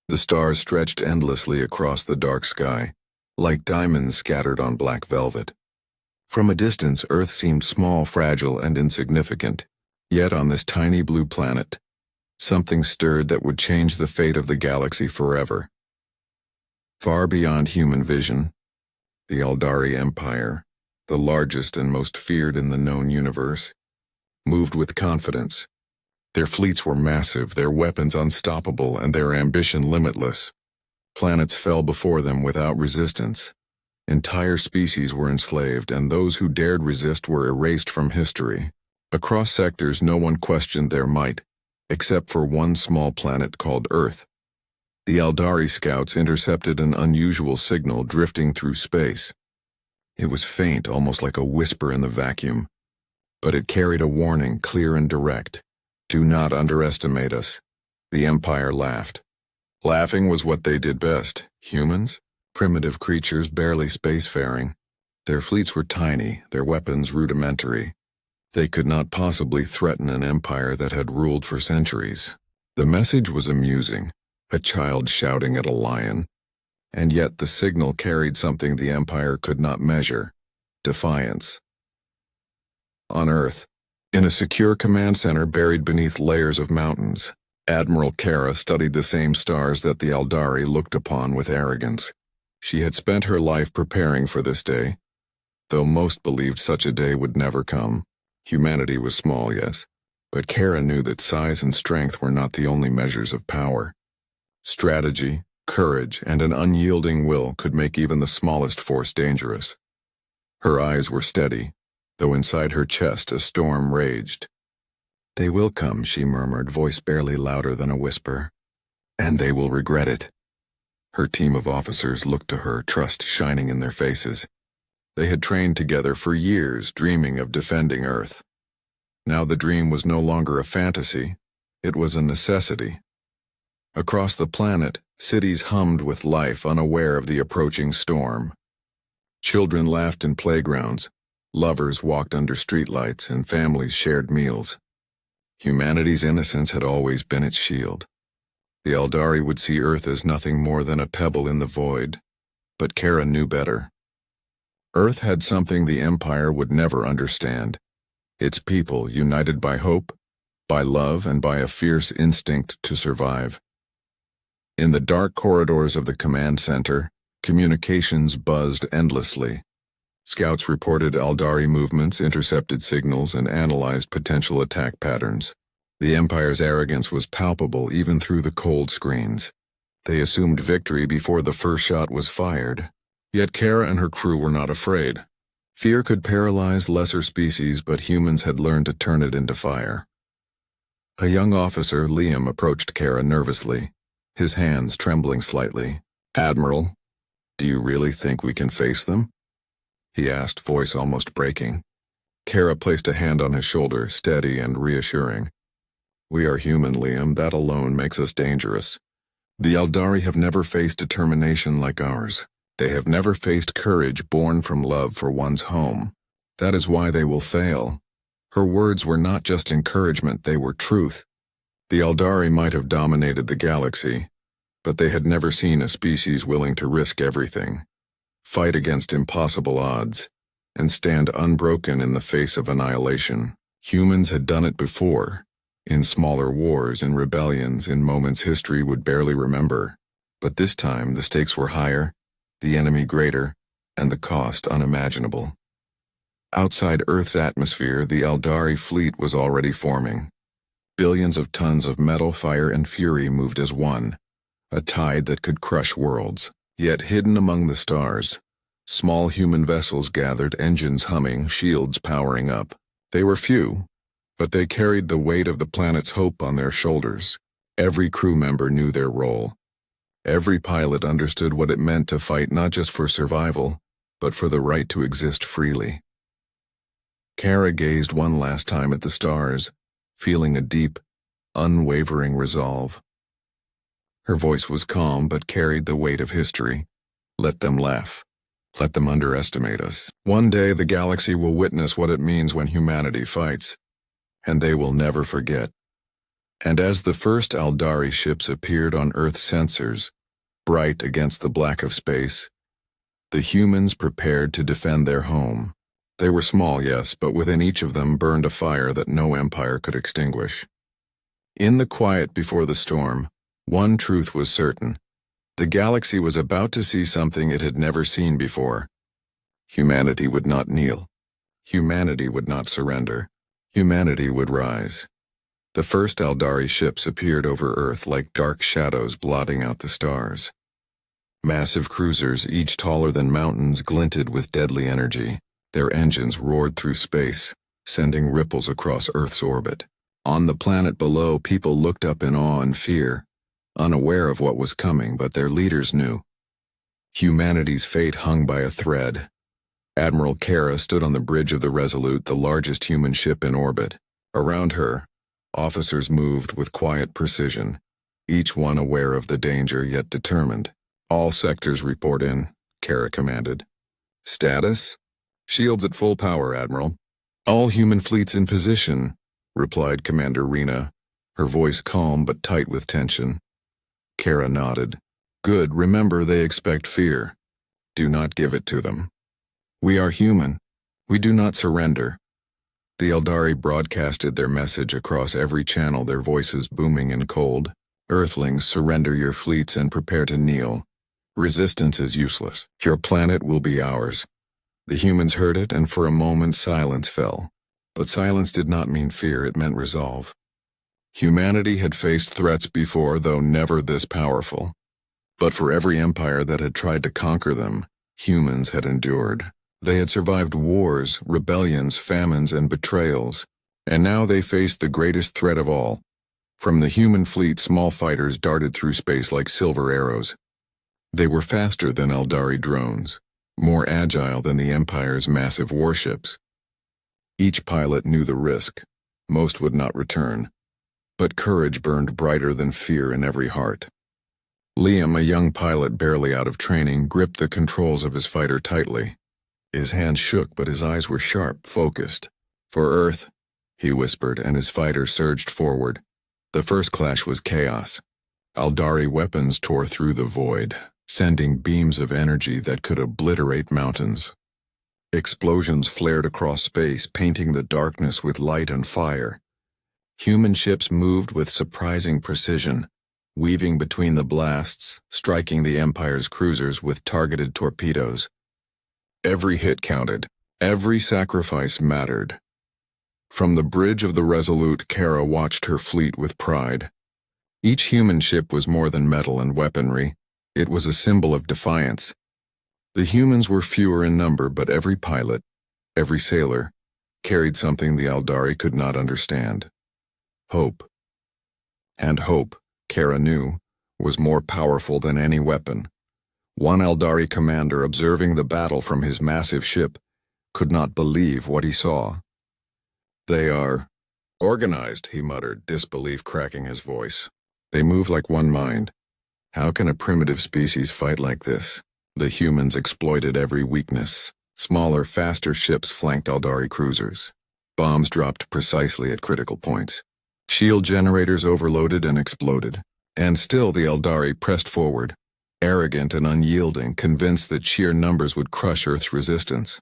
The stars stretched endlessly across the dark sky, like diamonds scattered on black velvet. From a distance, Earth seemed small, fragile, and insignificant. Yet on this tiny blue planet, something stirred that would change the fate of the galaxy forever. Far beyond human vision, the Eldari Empire, the largest and most feared in the known universe, moved with confidence. Their fleets were massive, their weapons unstoppable, and their ambition limitless. Planets fell before them without resistance. Entire species were enslaved, and those who dared resist were erased from history. Across sectors, no one questioned their might, except for one small planet called Earth. The Eldari scouts intercepted an unusual signal drifting through space. It was faint, almost like a whisper in the vacuum, but it carried a warning, clear and direct. Do not underestimate us. The Empire laughed. Laughing was what they did best. Humans? Primitive creatures barely spacefaring. Their fleets were tiny, their weapons rudimentary. They could not possibly threaten an empire that had ruled for centuries. The message was amusing, a child shouting at a lion. And yet the signal carried something the Empire could not measure: defiance. On Earth, in a secure command center buried beneath layers of mountains, Admiral Kara studied the same stars that the Eldari looked upon with arrogance. She had spent her life preparing for this day, though most believed such a day would never come. Humanity was small, yes, but Kara knew that size and strength were not the only measures of power. Strategy, courage, and an unyielding will could make even the smallest force dangerous. Her eyes were steady, though inside her chest a storm raged. "They will come," she murmured, voice barely louder than a whisper. "And they will regret it." Her team of officers looked to her, trust shining in their faces. They had trained together for years, dreaming of defending Earth. Now the dream was no longer a fantasy, it was a necessity. Across the planet, cities hummed with life, unaware of the approaching storm. Children laughed in playgrounds, lovers walked under streetlights, and families shared meals. Humanity's innocence had always been its shield. The Eldari would see Earth as nothing more than a pebble in the void, but Kara knew better. Earth had something the Empire would never understand: its people united by hope, by love, and by a fierce instinct to survive. In the dark corridors of the command center, communications buzzed endlessly. Scouts reported Eldari movements, intercepted signals, and analyzed potential attack patterns. The Empire's arrogance was palpable even through the cold screens. They assumed victory before the first shot was fired. Yet Kara and her crew were not afraid. Fear could paralyze lesser species, but humans had learned to turn it into fire. A young officer, Liam, approached Kara nervously, his hands trembling slightly. "Admiral, do you really think we can face them?" he asked, voice almost breaking. Kara placed a hand on his shoulder, steady and reassuring. "We are human, Liam. That alone makes us dangerous. The Eldari have never faced determination like ours. They have never faced courage born from love for one's home. That is why they will fail." Her words were not just encouragement, they were truth. The Eldari might have dominated the galaxy, but they had never seen a species willing to risk everything, fight against impossible odds, and stand unbroken in the face of annihilation. Humans had done it before, in smaller wars, in rebellions, in moments history would barely remember. But this time the stakes were higher, the enemy greater, and the cost unimaginable. Outside Earth's atmosphere, the Eldari fleet was already forming. Billions of tons of metal, fire, and fury moved as one, a tide that could crush worlds. Yet hidden among the stars, small human vessels gathered, engines humming, shields powering up. They were few, but they carried the weight of the planet's hope on their shoulders. Every crew member knew their role. Every pilot understood what it meant to fight not just for survival, but for the right to exist freely. Kara gazed one last time at the stars, feeling a deep, unwavering resolve. Her voice was calm but carried the weight of history. Let them laugh. Let them underestimate us. One day the galaxy will witness what it means when humanity fights, and they will never forget. And as the first Aldari ships appeared on Earth sensors, bright against the black of space, the humans prepared to defend their home. They were small, yes, but within each of them burned a fire that no empire could extinguish. In the quiet before the storm, one truth was certain. The galaxy was about to see something it had never seen before. Humanity would not kneel. Humanity would not surrender. Humanity would rise. The first Aldari ships appeared over Earth like dark shadows blotting out the stars. Massive cruisers, each taller than mountains, glinted with deadly energy. Their engines roared through space, sending ripples across Earth's orbit. On the planet below, people looked up in awe and fear, unaware of what was coming, but their leaders knew. Humanity's fate hung by a thread. Admiral Kara stood on the bridge of the Resolute, the largest human ship in orbit. Around her, officers moved with quiet precision, each one aware of the danger yet determined. "All sectors report in," Kara commanded. "Status? Shields at full power, Admiral." "All human fleets in position," replied Commander Rena, her voice calm but tight with tension. Kara nodded. "Good, remember they expect fear. Do not give it to them. We are human. We do not surrender." The Eldari broadcasted their message across every channel, their voices booming and cold. "Earthlings, surrender your fleets and prepare to kneel. Resistance is useless. Your planet will be ours." The humans heard it, and for a moment silence fell. But silence did not mean fear, it meant resolve. Humanity had faced threats before, though never this powerful. But for every empire that had tried to conquer them, humans had endured. They had survived wars, rebellions, famines, and betrayals, and now they faced the greatest threat of all. From the human fleet, small fighters darted through space like silver arrows. They were faster than Eldari drones, more agile than the Empire's massive warships. Each pilot knew the risk. Most would not return. But courage burned brighter than fear in every heart. Liam, a young pilot barely out of training, gripped the controls of his fighter tightly. His hands shook, but his eyes were sharp, focused. "For Earth," he whispered, and his fighter surged forward. The first clash was chaos. Aldari weapons tore through the void, sending beams of energy that could obliterate mountains. Explosions flared across space, painting the darkness with light and fire. Human ships moved with surprising precision, weaving between the blasts, striking the Empire's cruisers with targeted torpedoes. Every hit counted. Every sacrifice mattered. From the bridge of the Resolute, Kara watched her fleet with pride. Each human ship was more than metal and weaponry. It was a symbol of defiance. The humans were fewer in number, but every pilot, every sailor, carried something the Aldari could not understand. Hope. And hope, Kara knew, was more powerful than any weapon. One Aldari commander, observing the battle from his massive ship, could not believe what he saw. "They are organized," he muttered, disbelief cracking his voice. "They move like one mind. How can a primitive species fight like this?" The humans exploited every weakness. Smaller, faster ships flanked Aldari cruisers. Bombs dropped precisely at critical points. Shield generators overloaded and exploded. And still the Eldari pressed forward, arrogant and unyielding, convinced that sheer numbers would crush Earth's resistance.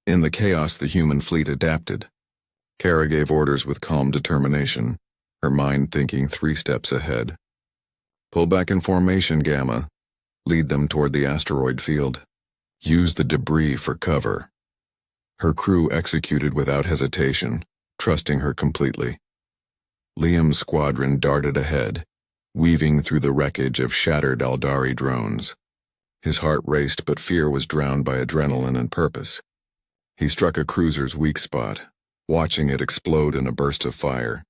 In the chaos, the human fleet adapted. Kara gave orders with calm determination, her mind thinking 3 steps ahead. "Pull back in formation, Gamma. Lead them toward the asteroid field. Use the debris for cover." Her crew executed without hesitation, trusting her completely. Liam's squadron darted ahead, weaving through the wreckage of shattered Aldari drones. His heart raced, but fear was drowned by adrenaline and purpose. He struck a cruiser's weak spot, watching it explode in a burst of fire.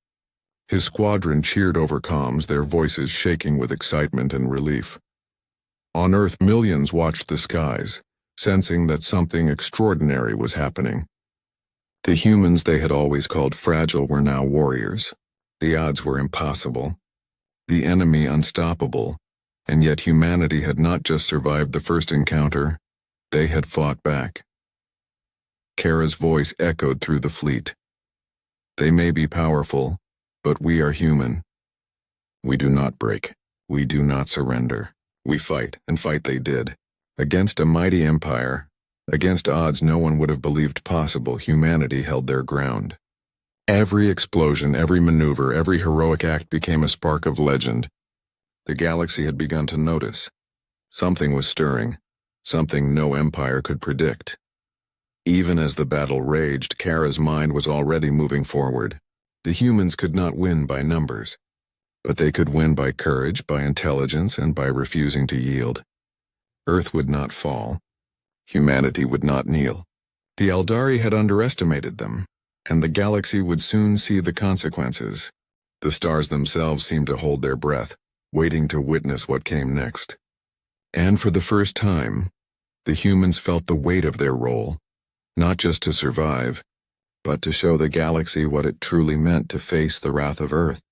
His squadron cheered over comms, their voices shaking with excitement and relief. On Earth, millions watched the skies, sensing that something extraordinary was happening. The humans they had always called fragile were now warriors. The odds were impossible, the enemy unstoppable, and yet humanity had not just survived the first encounter, they had fought back. Kara's voice echoed through the fleet. "They may be powerful, But we are human. We do not break. We do not surrender. We fight, and fight they did. Against a mighty empire, against odds no one would have believed possible, humanity held their ground. Every explosion, every maneuver, every heroic act became a spark of legend. The galaxy had begun to notice. Something was stirring, something no empire could predict. Even as the battle raged, Kara's mind was already moving forward. The humans could not win by numbers, but they could win by courage, by intelligence, and by refusing to yield. Earth would not fall. Humanity would not kneel. The Eldari had underestimated them, and the galaxy would soon see the consequences. The stars themselves seemed to hold their breath, waiting to witness what came next. And for the first time, the humans felt the weight of their role, not just to survive, but to show the galaxy what it truly meant to face the wrath of Earth.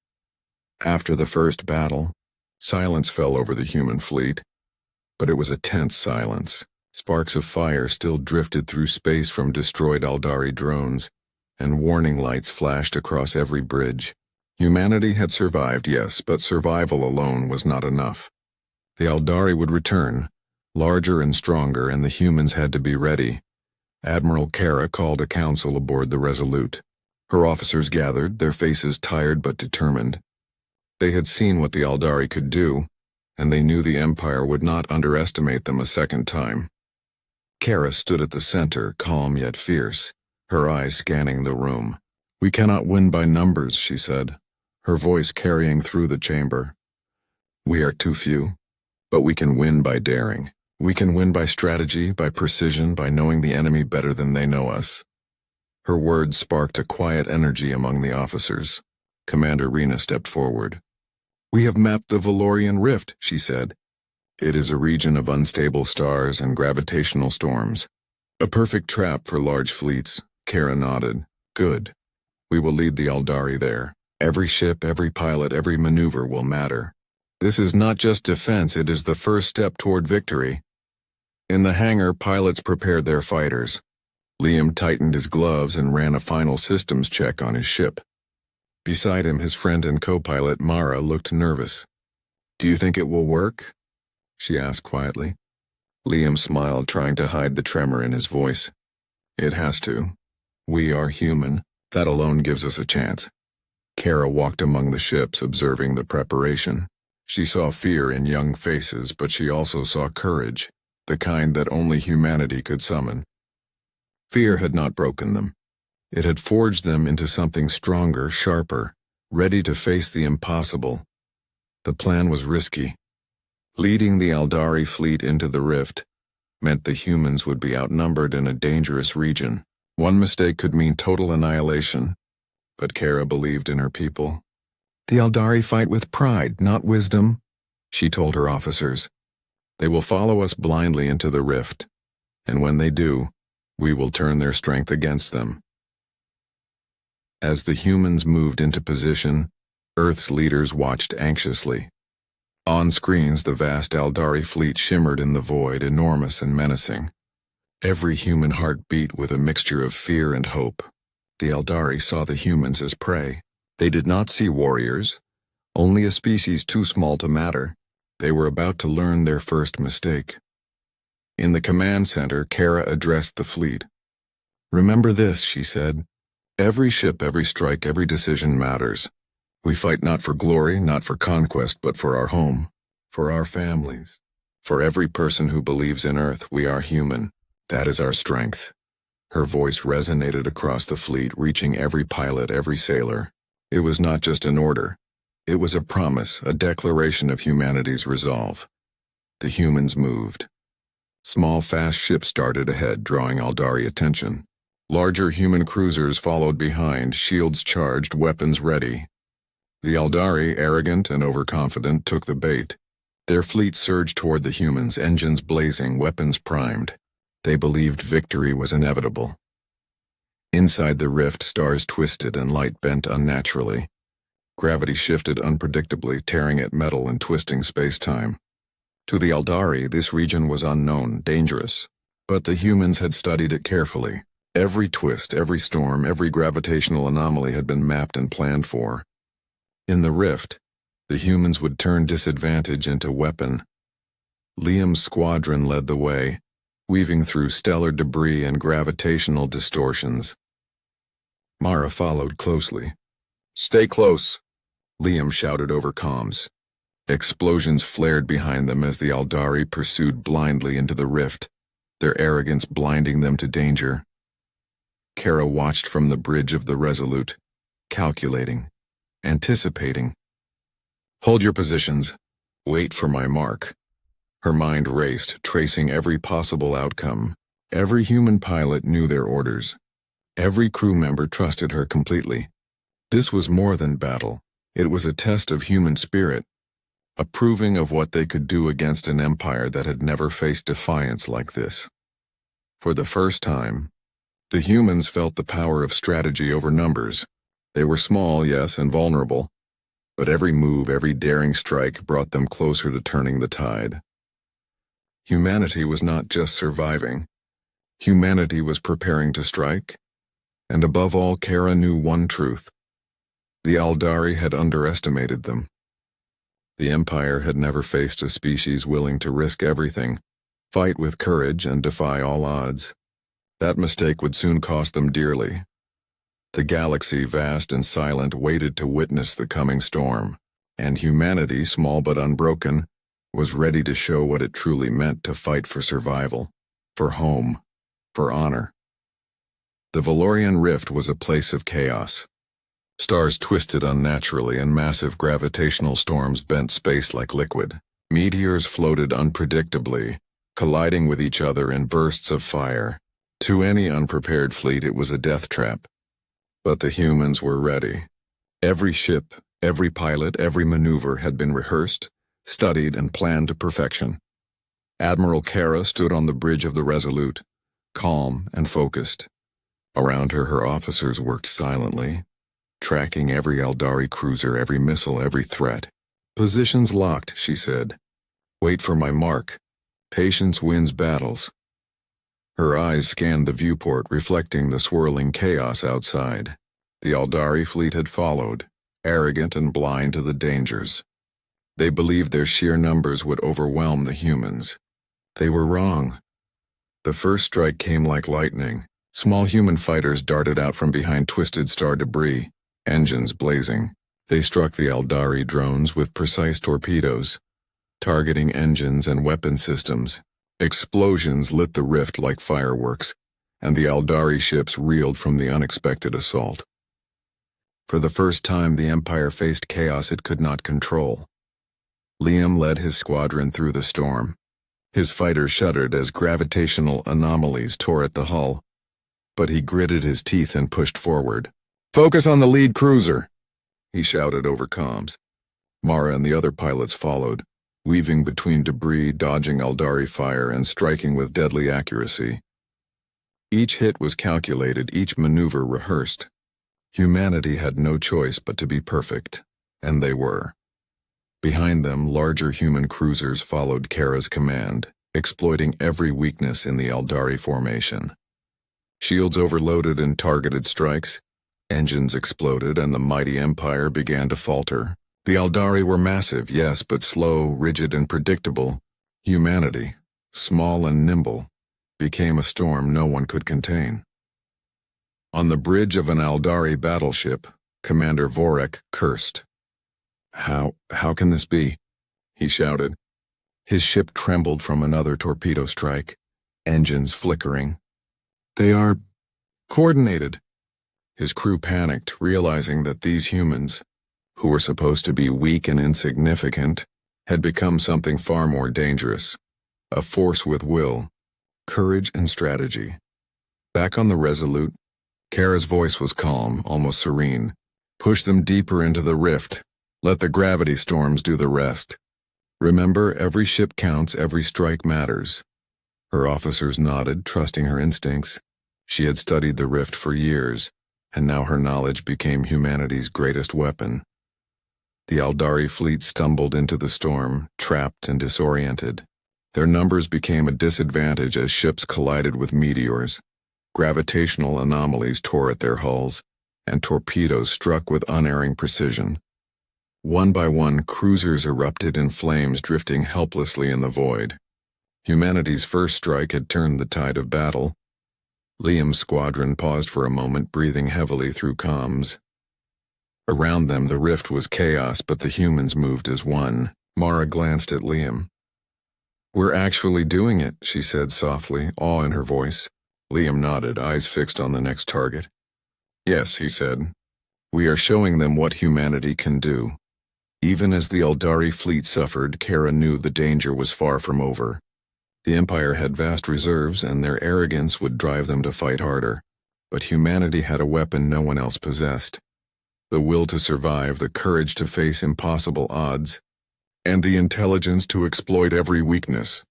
After the first battle, silence fell over the human fleet, but it was a tense silence. Sparks of fire still drifted through space from destroyed Eldari drones, and warning lights flashed across every bridge. Humanity had survived, yes, but survival alone was not enough. The Eldari would return, larger and stronger, and the humans had to be ready. Admiral Kara called a council aboard the Resolute. Her officers gathered, their faces tired but determined. They had seen what the Eldari could do, and they knew the Empire would not underestimate them a second time. Kara stood at the center, calm yet fierce, her eyes scanning the room. "We cannot win by numbers," she said, her voice carrying through the chamber. "We are too few, but we can win by daring. We can win by strategy, by precision, by knowing the enemy better than they know us." Her words sparked a quiet energy among the officers. Commander Rena stepped forward. "We have mapped the Valorian Rift," she said. "It is a region of unstable stars and gravitational storms. A perfect trap for large fleets." Kara nodded. "Good. We will lead the Eldari there. Every ship, every pilot, every maneuver will matter. This is not just defense, it is the first step toward victory." In the hangar, pilots prepared their fighters. Liam tightened his gloves and ran a final systems check on his ship. Beside him, his friend and co-pilot Mara looked nervous. "Do you think it will work?" she asked quietly. Liam smiled, trying to hide the tremor in his voice. "It has to. We are human. That alone gives us a chance." Kara walked among the ships, observing the preparation. She saw fear in young faces, but she also saw courage, the kind that only humanity could summon. Fear had not broken them. It had forged them into something stronger, sharper, ready to face the impossible. The plan was risky. Leading the Eldari fleet into the rift meant the humans would be outnumbered in a dangerous region. One mistake could mean total annihilation, but Kara believed in her people. "The Eldari fight with pride, not wisdom," she told her officers. "They will follow us blindly into the rift, and when they do, we will turn their strength against them." As the humans moved into position, Earth's leaders watched anxiously. On screens, the vast Eldari fleet shimmered in the void, enormous and menacing. Every human heart beat with a mixture of fear and hope. The Eldari saw the humans as prey. They did not see warriors, only a species too small to matter. They were about to learn their first mistake. In the command center, Kara addressed the fleet. "Remember this," she said. "Every ship, every strike, every decision matters. We fight not for glory, not for conquest, but for our home, for our families. For every person who believes in Earth, we are human. That is our strength." Her voice resonated across the fleet, reaching every pilot, every sailor. It was not just an order. It was a promise, a declaration of humanity's resolve. The humans moved. Small, fast ships started ahead, drawing Eldari attention. Larger human cruisers followed behind, shields charged, weapons ready. The Eldari, arrogant and overconfident, took the bait. Their fleet surged toward the humans, engines blazing, weapons primed. They believed victory was inevitable. Inside the rift, stars twisted and light bent unnaturally. Gravity shifted unpredictably, tearing at metal and twisting space-time. To the Eldari, this region was unknown, dangerous. But the humans had studied it carefully. Every twist, every storm, every gravitational anomaly had been mapped and planned for. In the rift, the humans would turn disadvantage into weapon. Liam's squadron led the way, weaving through stellar debris and gravitational distortions. Mara followed closely. "Stay close," Liam shouted over comms. Explosions flared behind them as the Aldari pursued blindly into the rift, their arrogance blinding them to danger. Kara watched from the bridge of the Resolute, calculating, anticipating. "Hold your positions. Wait for my mark." Her mind raced, tracing every possible outcome. Every human pilot knew their orders. Every crew member trusted her completely. This was more than battle. It was a test of human spirit, a proving of what they could do against an empire that had never faced defiance like this. For the first time, the humans felt the power of strategy over numbers. They were small, yes, and vulnerable, but every move, every daring strike brought them closer to turning the tide. Humanity was not just surviving. Humanity was preparing to strike, and above all, Kara knew one truth. The Aldari had underestimated them. The Empire had never faced a species willing to risk everything, fight with courage, and defy all odds. That mistake would soon cost them dearly. The galaxy, vast and silent, waited to witness the coming storm, and humanity, small but unbroken, was ready to show what it truly meant to fight for survival, for home, for honor. The Valorian Rift was a place of chaos. Stars twisted unnaturally and massive gravitational storms bent space like liquid. Meteors floated unpredictably, colliding with each other in bursts of fire. To any unprepared fleet it was a death trap. But the humans were ready. Every ship, every pilot, every maneuver had been rehearsed, studied, and planned to perfection. Admiral Kara stood on the bridge of the Resolute, calm and focused. Around her, her officers worked silently, tracking every Aldari cruiser, every missile, every threat. "Positions locked," she said. "Wait for my mark. Patience wins battles." Her eyes scanned the viewport, reflecting the swirling chaos outside. The Aldari fleet had followed, arrogant and blind to the dangers. They believed their sheer numbers would overwhelm the humans. They were wrong. The first strike came like lightning. Small human fighters darted out from behind twisted star debris, engines blazing. They struck the Aldari drones with precise torpedoes, targeting engines and weapon systems. Explosions lit the rift like fireworks, and the Aldari ships reeled from the unexpected assault. For the first time, the Empire faced chaos it could not control. Liam led his squadron through the storm. His fighters shuddered as gravitational anomalies tore at the hull, but he gritted his teeth and pushed forward. "Focus on the lead cruiser," he shouted over comms. Mara and the other pilots followed, weaving between debris, dodging Aldari fire, and striking with deadly accuracy. Each hit was calculated, each maneuver rehearsed. Humanity had no choice but to be perfect, and they were. Behind them, larger human cruisers followed Kara's command, exploiting every weakness in the Aldari formation. Shields overloaded in targeted strikes, engines exploded, and the mighty Empire began to falter. The Aldari were massive, yes, but slow, rigid, and predictable. Humanity, small and nimble, became a storm no one could contain. On the bridge of an Aldari battleship, Commander Vorek cursed. How can this be?" he shouted. His ship trembled from another torpedo strike, engines flickering. "They are coordinated." His crew panicked, realizing that these humans, who were supposed to be weak and insignificant, had become something far more dangerous. A force with will, courage, and strategy. Back on the Resolute, Kara's voice was calm, almost serene. "Push them deeper into the rift. Let the gravity storms do the rest. Remember, every ship counts, every strike matters." Her officers nodded, trusting her instincts. She had studied the rift for years, and now her knowledge became humanity's greatest weapon. The Aldari fleet stumbled into the storm, trapped and disoriented. Their numbers became a disadvantage as ships collided with meteors. Gravitational anomalies tore at their hulls, and torpedoes struck with unerring precision. One by one, cruisers erupted in flames, drifting helplessly in the void. Humanity's first strike had turned the tide of battle. Liam's squadron paused for a moment, breathing heavily through comms. Around them, the rift was chaos, but the humans moved as one. Mara glanced at Liam. "We're actually doing it," she said softly, awe in her voice. Liam nodded, eyes fixed on the next target. "Yes," he said. "We are showing them what humanity can do." Even as the Eldari fleet suffered, Kara knew the danger was far from over. The Empire had vast reserves, and their arrogance would drive them to fight harder. But humanity had a weapon no one else possessed. The will to survive, the courage to face impossible odds, and the intelligence to exploit every weakness.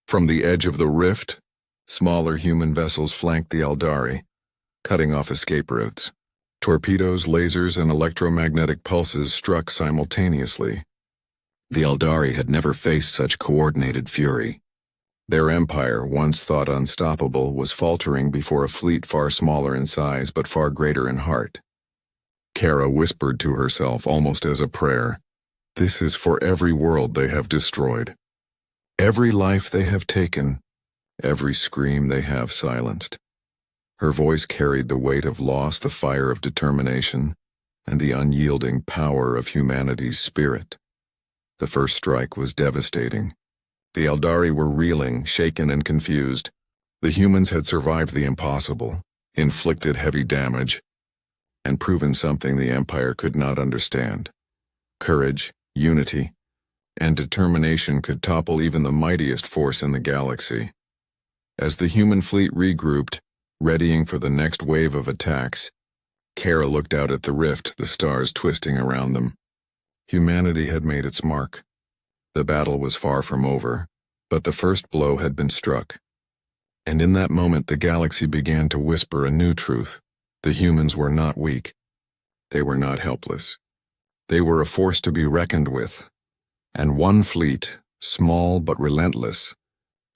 From the edge of the rift, smaller human vessels flanked the Eldari, cutting off escape routes. Torpedoes, lasers, and electromagnetic pulses struck simultaneously. The Eldari had never faced such coordinated fury. Their empire, once thought unstoppable, was faltering before a fleet far smaller in size but far greater in heart. Kara whispered to herself almost as a prayer, "This is for every world they have destroyed, every life they have taken, every scream they have silenced." Her voice carried the weight of loss, the fire of determination, and the unyielding power of humanity's spirit. The first strike was devastating. The Eldari were reeling, shaken and confused. The humans had survived the impossible, inflicted heavy damage, and proven something the Empire could not understand. Courage, unity, and determination could topple even the mightiest force in the galaxy. As the human fleet regrouped, readying for the next wave of attacks, Kara looked out at the rift, the stars twisting around them. Humanity had made its mark. The battle was far from over, but the first blow had been struck. And in that moment the galaxy began to whisper a new truth. The humans were not weak. They were not helpless. They were a force to be reckoned with. And one fleet, small but relentless,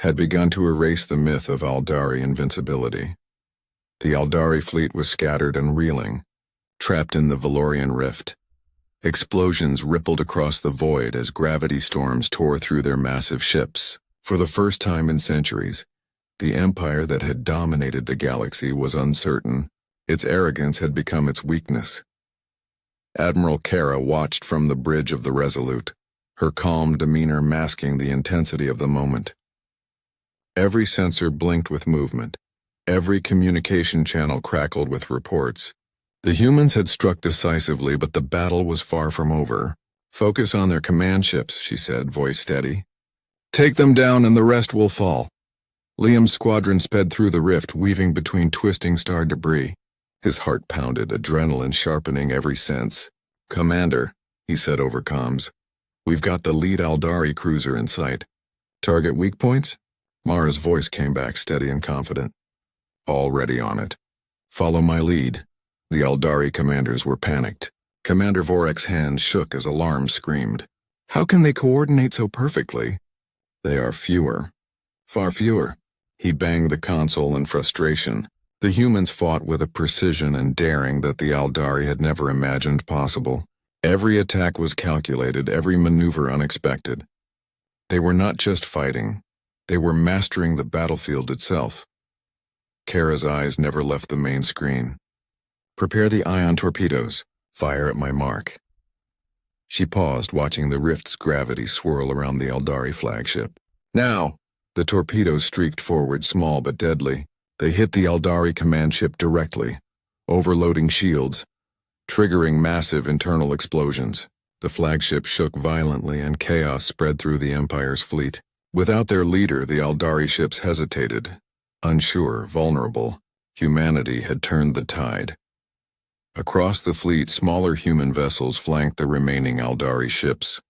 had begun to erase the myth of Eldari invincibility. The Eldari fleet was scattered and reeling, trapped in the Valorian rift. Explosions rippled across the void as gravity storms tore through their massive ships. For the first time in centuries, the empire that had dominated the galaxy was uncertain. Its arrogance had become its weakness. Admiral Kara watched from the bridge of the Resolute, her calm demeanor masking the intensity of the moment. Every sensor blinked with movement. Every communication channel crackled with reports. The humans had struck decisively, but the battle was far from over. "Focus on their command ships," she said, voice steady. "Take them down and the rest will fall." Liam's squadron sped through the rift, weaving between twisting star debris. His heart pounded, adrenaline sharpening every sense. "Commander," he said over comms, "we've got the lead Eldari cruiser in sight. Target weak points?" Mara's voice came back steady and confident. "Already on it. Follow my lead." The Eldari commanders were panicked. Commander Vorek's hands shook as alarm screamed. "How can they coordinate so perfectly?" "They are fewer. Far fewer." He banged the console in frustration. The humans fought with a precision and daring that the Eldari had never imagined possible. Every attack was calculated, every maneuver unexpected. They were not just fighting. They were mastering the battlefield itself. Kara's eyes never left the main screen. "Prepare the ion torpedoes. Fire at my mark." She paused, watching the rift's gravity swirl around the Eldari flagship. "Now!" The torpedoes streaked forward, small but deadly. They hit the Eldari command ship directly, overloading shields, triggering massive internal explosions. The flagship shook violently and chaos spread through the Empire's fleet. Without their leader, the Eldari ships hesitated. Unsure, vulnerable, humanity had turned the tide. Across the fleet, smaller human vessels flanked the remaining Eldari ships.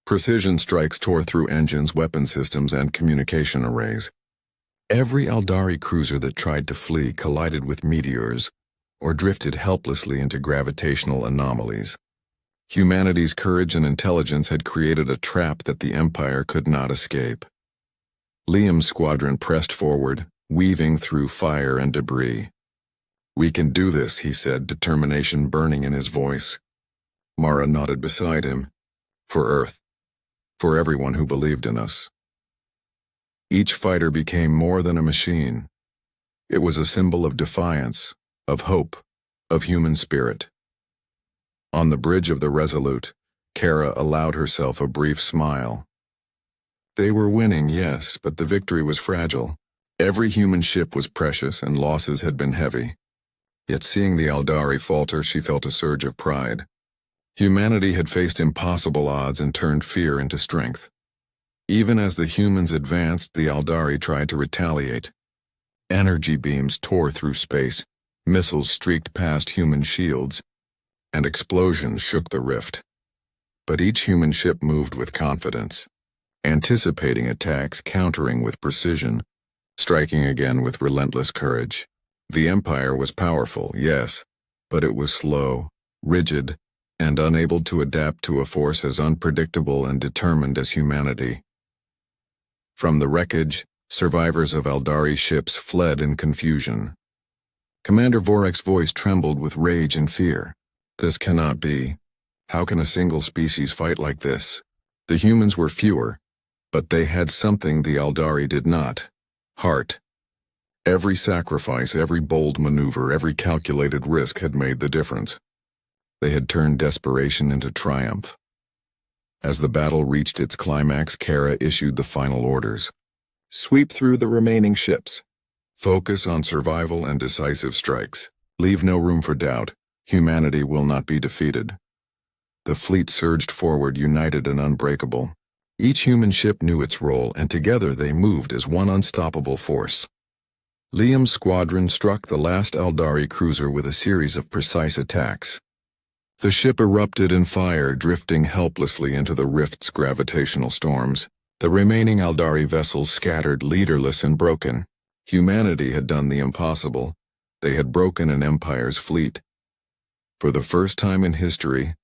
Precision strikes tore through engines, weapon systems, and communication arrays. Every Eldari cruiser that tried to flee collided with meteors or drifted helplessly into gravitational anomalies. Humanity's courage and intelligence had created a trap that the Empire could not escape. Liam's squadron pressed forward, weaving through fire and debris. "We can do this," he said, determination burning in his voice. Mara nodded beside him. For Earth. For everyone who believed in us. Each fighter became more than a machine. It was a symbol of defiance, of hope, of human spirit. On the bridge of the Resolute, Kara allowed herself a brief smile. They were winning, yes, but the victory was fragile. Every human ship was precious and losses had been heavy. Yet seeing the Aldari falter, she felt a surge of pride. Humanity had faced impossible odds and turned fear into strength. Even as the humans advanced, the Aldari tried to retaliate. Energy beams tore through space, missiles streaked past human shields, and explosions shook the rift. But each human ship moved with confidence, anticipating attacks, countering with precision, striking again with relentless courage. The Empire was powerful, yes, but it was slow, rigid, and unable to adapt to a force as unpredictable and determined as humanity. From the wreckage, survivors of Aldari ships fled in confusion. Commander Vorek's voice trembled with rage and fear. This cannot be. How can a single species fight like this? The humans were fewer, but they had something the Aldari did not. Heart. Every sacrifice, every bold maneuver, every calculated risk had made the difference. They had turned desperation into triumph. As the battle reached its climax, Kara issued the final orders. Sweep through the remaining ships. Focus on survival and decisive strikes. Leave no room for doubt. Humanity will not be defeated. The fleet surged forward, united and unbreakable. Each human ship knew its role, and together they moved as one unstoppable force. Liam's squadron struck the last Aldari cruiser with a series of precise attacks. The ship erupted in fire, drifting helplessly into the rift's gravitational storms. The remaining Aldari vessels scattered, leaderless and broken. Humanity had done the impossible. They had broken an empire's fleet. For the first time in history,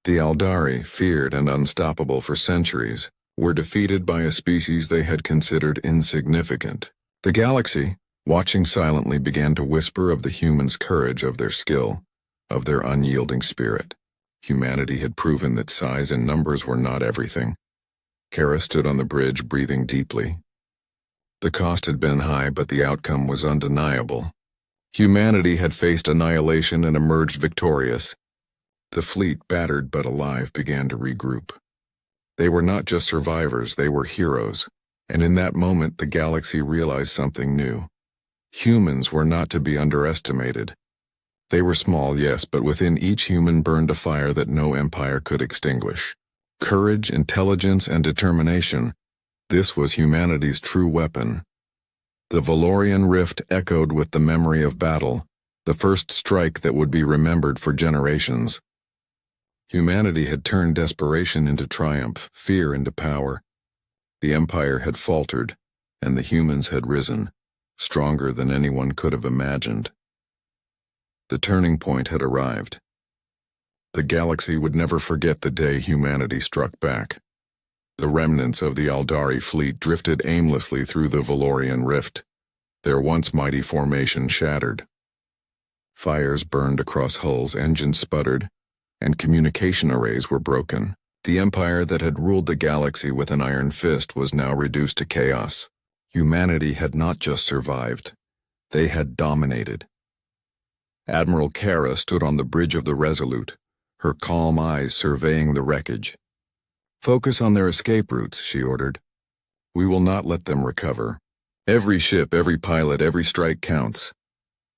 the Aldari, feared and unstoppable for centuries, were defeated by a species they had considered insignificant. The galaxy, watching silently, began to whisper of the humans' courage, of their skill, of their unyielding spirit. Humanity had proven that size and numbers were not everything. Kara stood on the bridge, breathing deeply. The cost had been high, but the outcome was undeniable. Humanity had faced annihilation and emerged victorious. The fleet, battered but alive, began to regroup. They were not just survivors, they were heroes, and in that moment the galaxy realized something new. Humans were not to be underestimated. They were small, yes, but within each human burned a fire that no empire could extinguish. Courage, intelligence, and determination. This was humanity's true weapon. The Valorian rift echoed with the memory of battle, the first strike that would be remembered for generations. Humanity had turned desperation into triumph, fear into power. The Empire had faltered, and the humans had risen, stronger than anyone could have imagined. The turning point had arrived. The galaxy would never forget the day humanity struck back. The remnants of the Aldari fleet drifted aimlessly through the Valorian rift, their once mighty formation shattered. Fires burned across hulls, engines sputtered, and communication arrays were broken. The empire that had ruled the galaxy with an iron fist was now reduced to chaos. Humanity had not just survived, they had dominated. Admiral Kara stood on the bridge of the Resolute, her calm eyes surveying the wreckage. "Focus on their escape routes," she ordered. "We will not let them recover. Every ship, every pilot, every strike counts."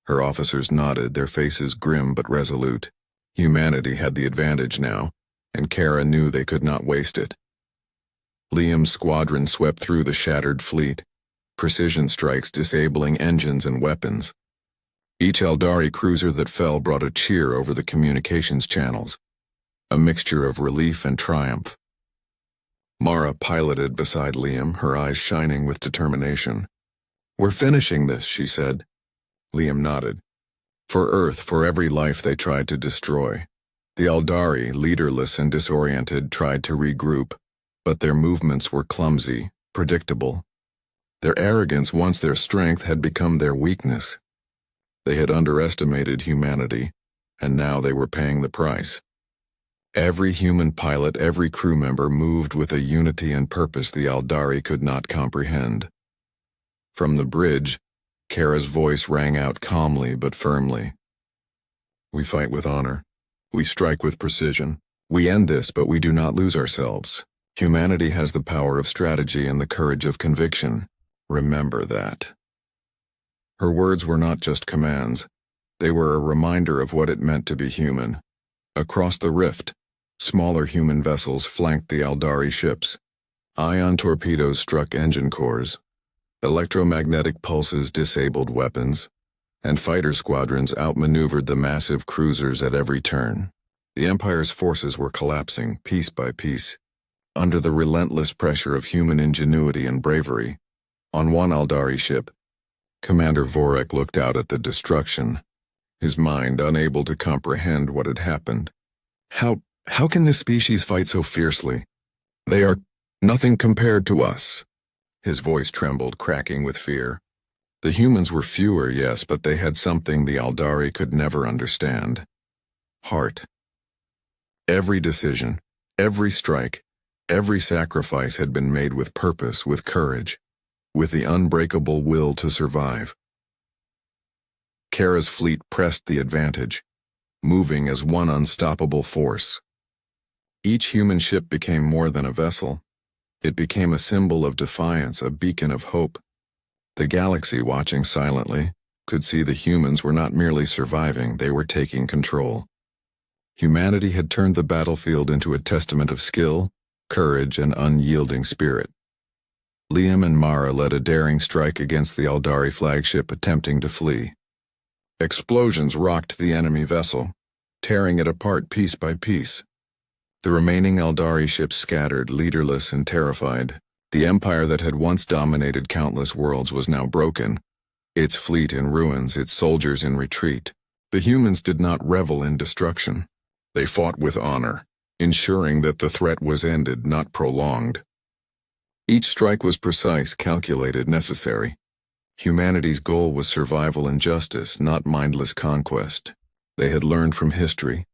Her officers nodded, their faces grim but resolute. Humanity had the advantage now, and Kara knew they could not waste it. Liam's squadron swept through the shattered fleet, precision strikes disabling engines and weapons. Each Aldari cruiser that fell brought a cheer over the communications channels, a mixture of relief and triumph. Mara piloted beside Liam, her eyes shining with determination. "We're finishing this," she said. Liam nodded. For Earth, for every life they tried to destroy. The Aldari, leaderless and disoriented, tried to regroup, but their movements were clumsy, predictable. Their arrogance, once their strength, had become their weakness. They had underestimated humanity, and now they were paying the price. Every human pilot, every crew member moved with a unity and purpose the Aldari could not comprehend. From the bridge, Kara's voice rang out calmly but firmly. We fight with honor. We strike with precision. We end this, but we do not lose ourselves. Humanity has the power of strategy and the courage of conviction. Remember that. Her words were not just commands. They were a reminder of what it meant to be human. Across the rift, smaller human vessels flanked the Aldari ships. Ion torpedoes struck engine cores. Electromagnetic pulses disabled weapons, and fighter squadrons outmaneuvered the massive cruisers at every turn. The Empire's forces were collapsing, piece by piece, under the relentless pressure of human ingenuity and bravery. On one Aldari ship, Commander Vorek looked out at the destruction, his mind unable to comprehend what had happened. How can this species fight so fiercely? They are nothing compared to us. His voice trembled, cracking with fear. The humans were fewer, yes, but they had something the Aldari could never understand. Heart. Every decision, every strike, every sacrifice had been made with purpose, with courage, with the unbreakable will to survive. Kara's fleet pressed the advantage, moving as one unstoppable force. Each human ship became more than a vessel. It became a symbol of defiance, a beacon of hope. The galaxy, watching silently, could see the humans were not merely surviving, they were taking control. Humanity had turned the battlefield into a testament of skill, courage, and unyielding spirit. Liam and Mara led a daring strike against the Aldari flagship, attempting to flee. Explosions rocked the enemy vessel, tearing it apart piece by piece. The remaining Aldari ships scattered, leaderless and terrified. The empire that had once dominated countless worlds was now broken, its fleet in ruins, its soldiers in retreat. The humans did not revel in destruction. They fought with honor, ensuring that the threat was ended, not prolonged. Each strike was precise, calculated, necessary. Humanity's goal was survival and justice, not mindless conquest. They had learned from history,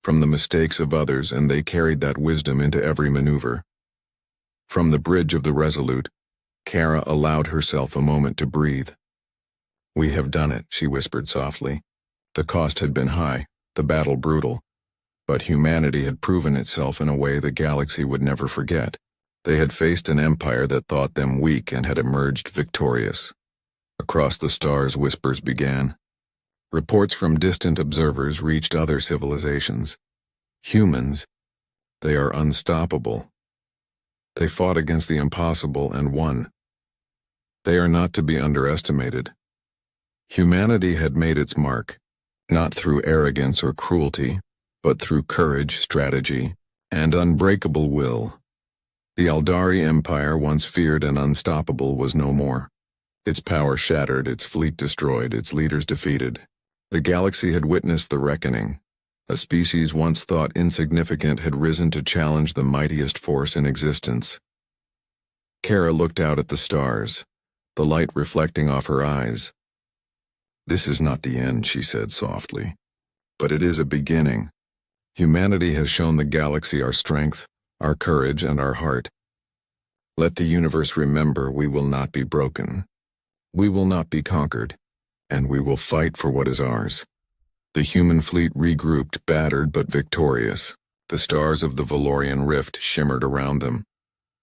from the mistakes of others, and they carried that wisdom into every maneuver. From the bridge of the Resolute, Kara allowed herself a moment to breathe. We have done it, she whispered softly. The cost had been high, the battle brutal, but humanity had proven itself in a way the galaxy would never forget. They had faced an empire that thought them weak and had emerged victorious. Across the stars, whispers began. Reports from distant observers reached other civilizations. Humans, they are unstoppable. They fought against the impossible and won. They are not to be underestimated. Humanity had made its mark, not through arrogance or cruelty, but through courage, strategy, and unbreakable will. The Aldari Empire, once feared and unstoppable, was no more. Its power shattered, its fleet destroyed, its leaders defeated. The galaxy had witnessed the reckoning. A species once thought insignificant had risen to challenge the mightiest force in existence. Kara looked out at the stars, the light reflecting off her eyes. This is not the end, she said softly, but it is a beginning. Humanity has shown the galaxy our strength, our courage, and our heart. Let the universe remember we will not be broken. We will not be conquered, and we will fight for what is ours. The human fleet regrouped, battered but victorious. The stars of the Valorian Rift shimmered around them,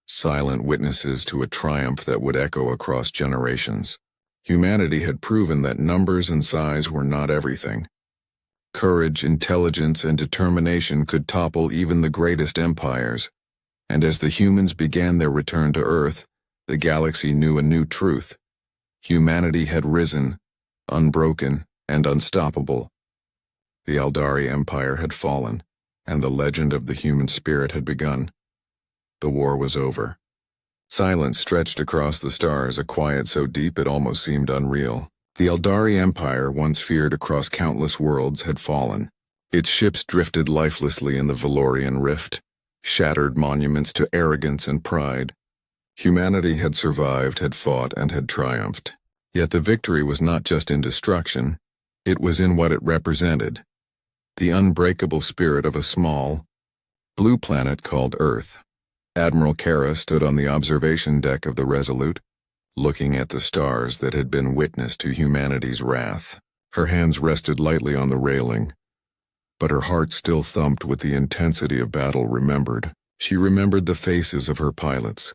silent witnesses to a triumph that would echo across generations. Humanity had proven that numbers and size were not everything. Courage, intelligence, and determination could topple even the greatest empires. And as the humans began their return to Earth, the galaxy knew a new truth. Humanity had risen, unbroken and unstoppable. The Aldari Empire had fallen, and the legend of the human spirit had begun. The war was over. Silence stretched across the stars, a quiet so deep it almost seemed unreal. The Aldari Empire, once feared across countless worlds, had fallen. Its ships drifted lifelessly in the Valorian Rift, shattered monuments to arrogance and pride. Humanity had survived, had fought, and had triumphed. Yet the victory was not just in destruction, it was in what it represented. The unbreakable spirit of a small, blue planet called Earth. Admiral Kara stood on the observation deck of the Resolute, looking at the stars that had been witness to humanity's wrath. Her hands rested lightly on the railing, but her heart still thumped with the intensity of battle remembered. She remembered the faces of her pilots,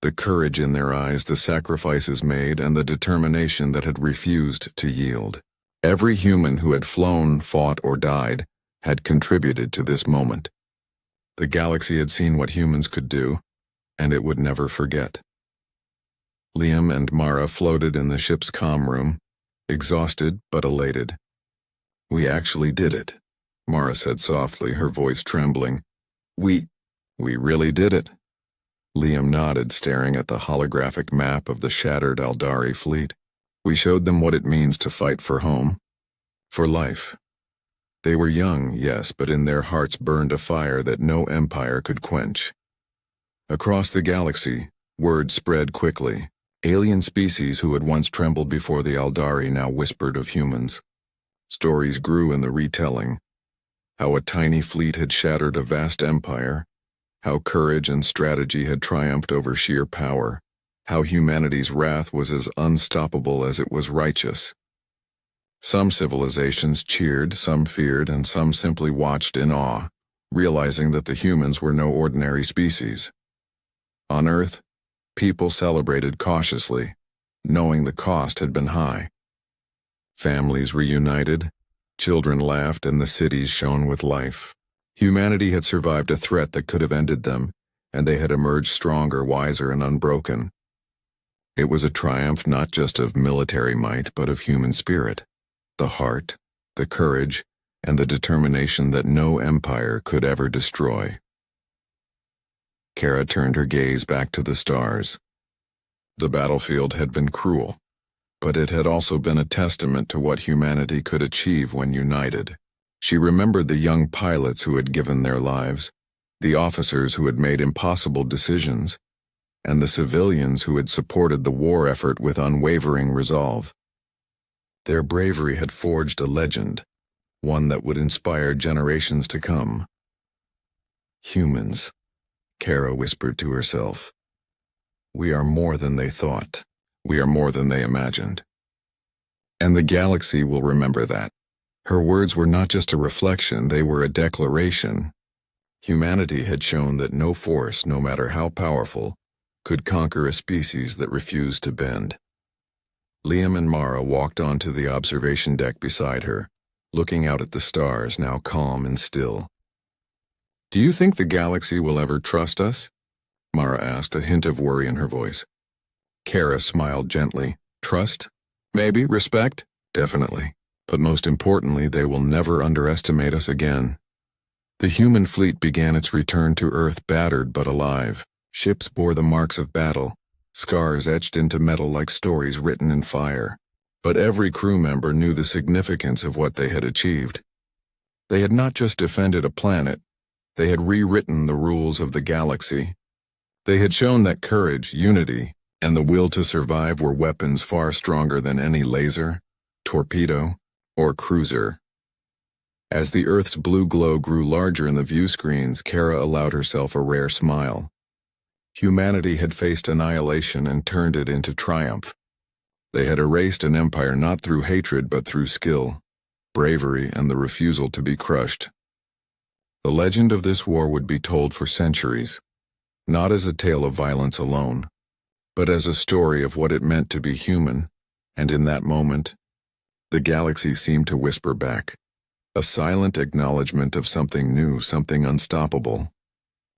the courage in their eyes, the sacrifices made, and the determination that had refused to yield. Every human who had flown, fought, or died had contributed to this moment. The galaxy had seen what humans could do, and it would never forget. Liam and Mara floated in the ship's comm room, exhausted but elated. "We actually did it," Mara said softly, her voice trembling. We really did it." Liam nodded, staring at the holographic map of the shattered Aldari fleet. "We showed them what it means to fight for home, for life." They were young, yes, but in their hearts burned a fire that no empire could quench. Across the galaxy, word spread quickly. Alien species who had once trembled before the Aldari now whispered of humans. Stories grew in the retelling. How a tiny fleet had shattered a vast empire. How courage and strategy had triumphed over sheer power. How humanity's wrath was as unstoppable as it was righteous. Some civilizations cheered, some feared, and some simply watched in awe, realizing that the humans were no ordinary species. On Earth, people celebrated cautiously, knowing the cost had been high. Families reunited, children laughed, and the cities shone with life. Humanity had survived a threat that could have ended them, and they had emerged stronger, wiser, and unbroken. It was a triumph not just of military might, but of human spirit, the heart, the courage, and the determination that no empire could ever destroy. Kara turned her gaze back to the stars. The battlefield had been cruel, but it had also been a testament to what humanity could achieve when united. She remembered the young pilots who had given their lives, the officers who had made impossible decisions, and the civilians who had supported the war effort with unwavering resolve. Their bravery had forged a legend, one that would inspire generations to come. "Humans," Kara whispered to herself. "We are more than they thought. We are more than they imagined." And the galaxy will remember that. Her words were not just a reflection, they were a declaration. Humanity had shown that no force, no matter how powerful, could conquer a species that refused to bend. Liam and Mara walked onto the observation deck beside her, looking out at the stars, now calm and still. "Do you think the galaxy will ever trust us?" Mara asked, a hint of worry in her voice. Kara smiled gently. "Trust? Maybe. Respect? Definitely. But most importantly, they will never underestimate us again." The human fleet began its return to Earth, battered but alive. Ships bore the marks of battle, scars etched into metal like stories written in fire. But every crew member knew the significance of what they had achieved. They had not just defended a planet, they had rewritten the rules of the galaxy. They had shown that courage, unity, and the will to survive were weapons far stronger than any laser, torpedo, or cruiser. As the Earth's blue glow grew larger in the view screens, Kara allowed herself a rare smile. Humanity had faced annihilation and turned it into triumph. They had erased an empire not through hatred but through skill, bravery, and the refusal to be crushed. The legend of this war would be told for centuries, not as a tale of violence alone, but as a story of what it meant to be human, and in that moment, the galaxy seemed to whisper back, a silent acknowledgement of something new, something unstoppable.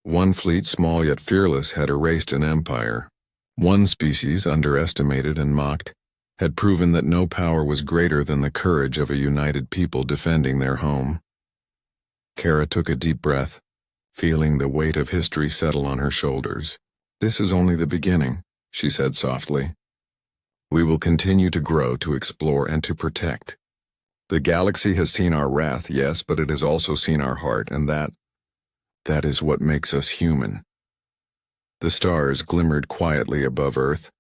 One fleet, small yet fearless, had erased an empire. One species, underestimated and mocked, had proven that no power was greater than the courage of a united people defending their home. Kara took a deep breath, feeling the weight of history settle on her shoulders. "This is only the beginning," she said softly. "We will continue to grow, to explore, and to protect. The galaxy has seen our wrath, yes, but it has also seen our heart, and that is what makes us human." The stars glimmered quietly above Earth,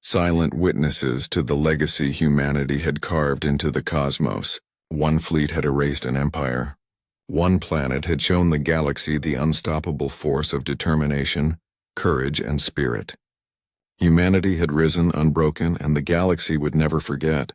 silent witnesses to the legacy humanity had carved into the cosmos. One fleet had erased an empire. One planet had shown the galaxy the unstoppable force of determination, courage, and spirit. Humanity had risen unbroken, and the galaxy would never forget.